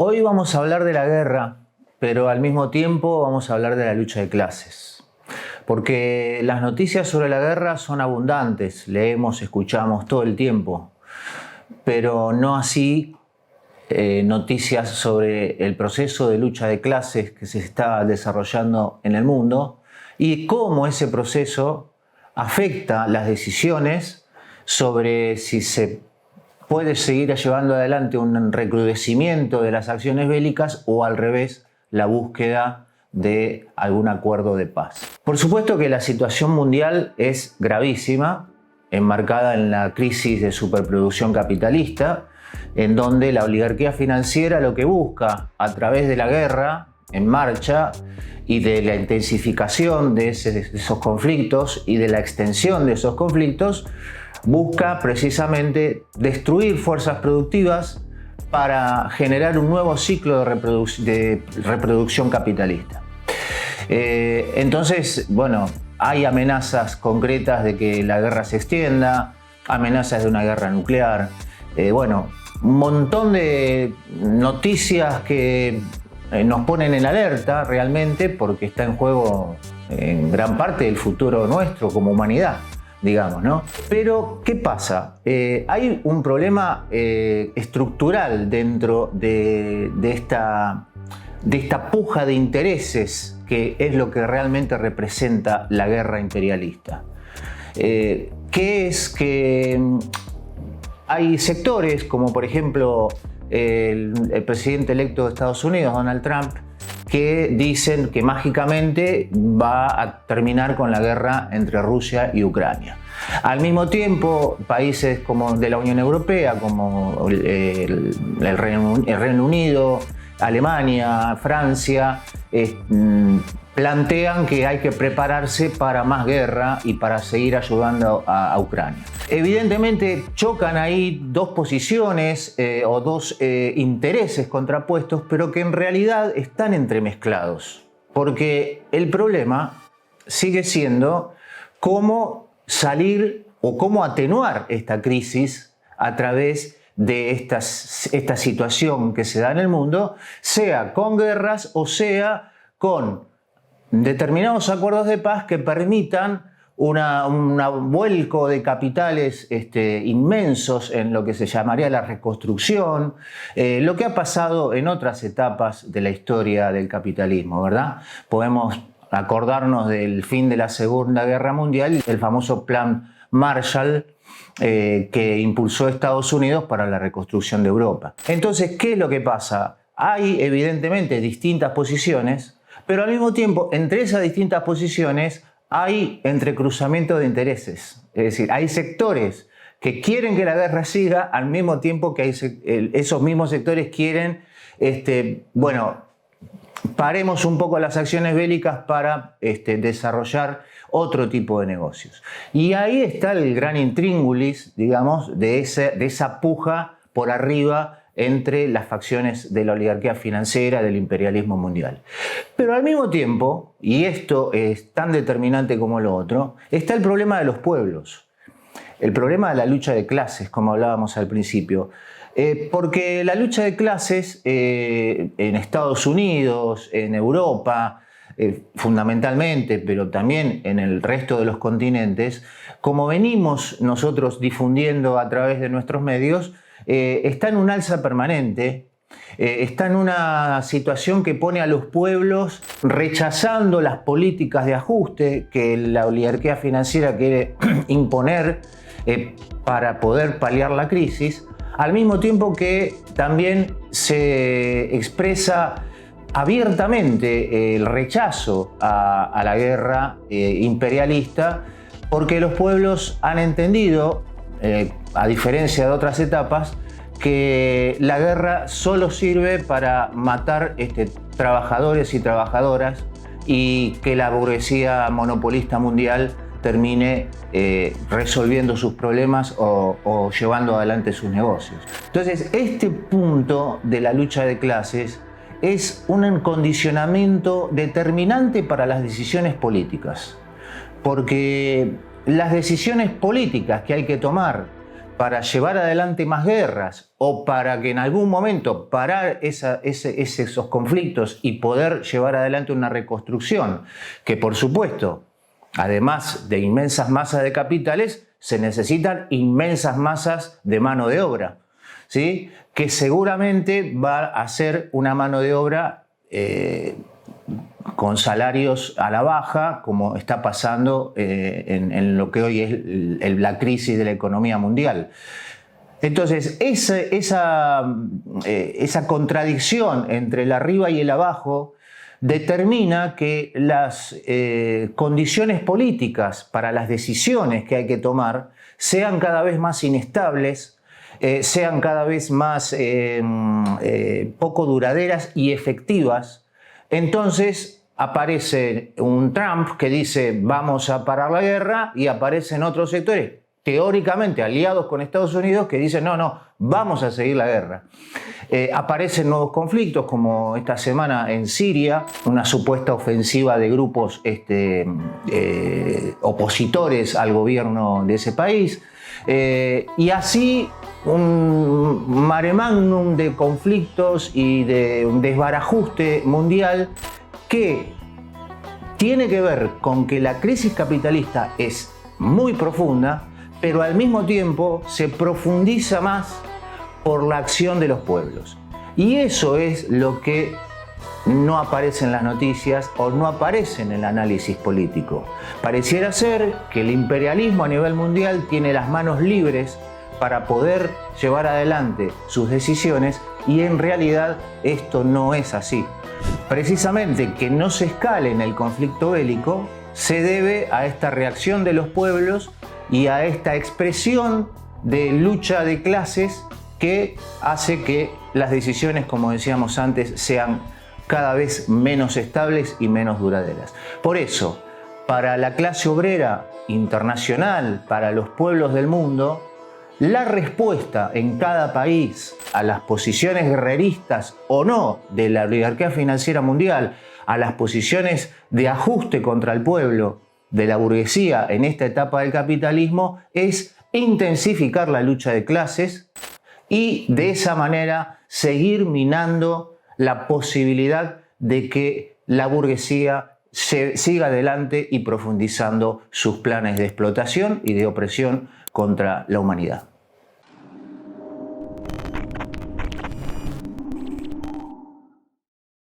Hoy vamos a hablar de la guerra, pero al mismo tiempo vamos a hablar de la lucha de clases. Porque las noticias sobre la guerra son abundantes, leemos, escuchamos todo el tiempo, pero no así noticias sobre el proceso de lucha de clases que se está desarrollando en el mundo y cómo ese proceso afecta las decisiones sobre si se puede seguir llevando adelante un recrudecimiento de las acciones bélicas o al revés, la búsqueda de algún acuerdo de paz. Por supuesto que la situación mundial es gravísima, enmarcada en la crisis de superproducción capitalista, en donde la oligarquía financiera lo que busca a través de la guerra en marcha y de la intensificación de esos conflictos y de la extensión de esos conflictos, busca precisamente destruir fuerzas productivas para generar un nuevo ciclo de reproducción capitalista. Entonces, bueno, hay amenazas concretas de que la guerra se extienda, amenazas de una guerra nuclear, un montón de noticias que nos ponen en alerta realmente porque está en juego en gran parte el futuro nuestro como humanidad, digamos, ¿no? Pero, ¿qué pasa? Hay un problema estructural dentro de esta puja de intereses que es lo que realmente representa la guerra imperialista. Que es que hay sectores como por ejemplo el presidente electo de Estados Unidos, Donald Trump, que dicen que mágicamente va a terminar con la guerra entre Rusia y Ucrania. Al mismo tiempo, países como de la Unión Europea, como el Reino Unido, Alemania, Francia, plantean que hay que prepararse para más guerra y para seguir ayudando a Ucrania. Evidentemente chocan ahí dos posiciones o dos intereses contrapuestos, pero que en realidad están entremezclados. Porque el problema sigue siendo cómo salir o cómo atenuar esta crisis a través de esta situación que se da en el mundo, sea con guerras o sea con determinados acuerdos de paz que permitan un vuelco de capitales inmensos en lo que se llamaría la reconstrucción, lo que ha pasado en otras etapas de la historia del capitalismo, ¿verdad? Podemos acordarnos del fin de la Segunda Guerra Mundial y del famoso Plan Marshall que impulsó Estados Unidos para la reconstrucción de Europa. Entonces, ¿qué es lo que pasa? Hay evidentemente distintas posiciones, pero al mismo tiempo, entre esas distintas posiciones hay entrecruzamiento de intereses. Es decir, hay sectores que quieren que la guerra siga, al mismo tiempo que esos mismos sectores quieren, paremos un poco las acciones bélicas para desarrollar otro tipo de negocios. Y ahí está el gran intríngulis, digamos, de esa puja por arriba entre las facciones de la oligarquía financiera del imperialismo mundial. Pero al mismo tiempo, y esto es tan determinante como lo otro, está el problema de los pueblos, el problema de la lucha de clases, como hablábamos al principio. Porque la lucha de clases en Estados Unidos, en Europa, fundamentalmente, pero también en el resto de los continentes, como venimos nosotros difundiendo a través de nuestros medios, está en un alza permanente, está en una situación que pone a los pueblos rechazando las políticas de ajuste que la oligarquía financiera quiere imponer para poder paliar la crisis, al mismo tiempo que también se expresa abiertamente el rechazo a la guerra imperialista, porque los pueblos han entendido, a diferencia de otras etapas, que la guerra solo sirve para matar trabajadores y trabajadoras y que la burguesía monopolista mundial termine resolviendo sus problemas o llevando adelante sus negocios. Entonces, este punto de la lucha de clases es un condicionamiento determinante para las decisiones políticas, porque las decisiones políticas que hay que tomar para llevar adelante más guerras o para que en algún momento parar esos conflictos y poder llevar adelante una reconstrucción, que por supuesto, además de inmensas masas de capitales, se necesitan inmensas masas de mano de obra, ¿sí? Que seguramente va a ser una mano de obra con salarios a la baja, como está pasando en lo que hoy es la crisis de la economía mundial. Entonces, esa contradicción entre el arriba y el abajo determina que las condiciones políticas para las decisiones que hay que tomar sean cada vez más inestables, sean cada vez más poco duraderas y efectivas. Entonces aparece un Trump que dice vamos a parar la guerra y aparecen otros sectores teóricamente aliados con Estados Unidos que dicen no, vamos a seguir la guerra. Aparecen nuevos conflictos como esta semana en Siria, una supuesta ofensiva de grupos opositores al gobierno de ese país. Y así un mare magnum de conflictos y de un desbarajuste mundial que tiene que ver con que la crisis capitalista es muy profunda, pero al mismo tiempo se profundiza más por la acción de los pueblos. Y eso es lo que no aparece en las noticias o no aparece en el análisis político. Pareciera ser que el imperialismo a nivel mundial tiene las manos libres para poder llevar adelante sus decisiones y en realidad esto no es así. Precisamente que no se escale en el conflicto bélico se debe a esta reacción de los pueblos y a esta expresión de lucha de clases que hace que las decisiones, como decíamos antes, sean cada vez menos estables y menos duraderas. Por eso, para la clase obrera internacional, para los pueblos del mundo, la respuesta en cada país a las posiciones guerreristas o no de la oligarquía financiera mundial, a las posiciones de ajuste contra el pueblo de la burguesía en esta etapa del capitalismo, es intensificar la lucha de clases y de esa manera seguir minando la posibilidad de que la burguesía siga adelante y profundizando sus planes de explotación y de opresión contra la humanidad.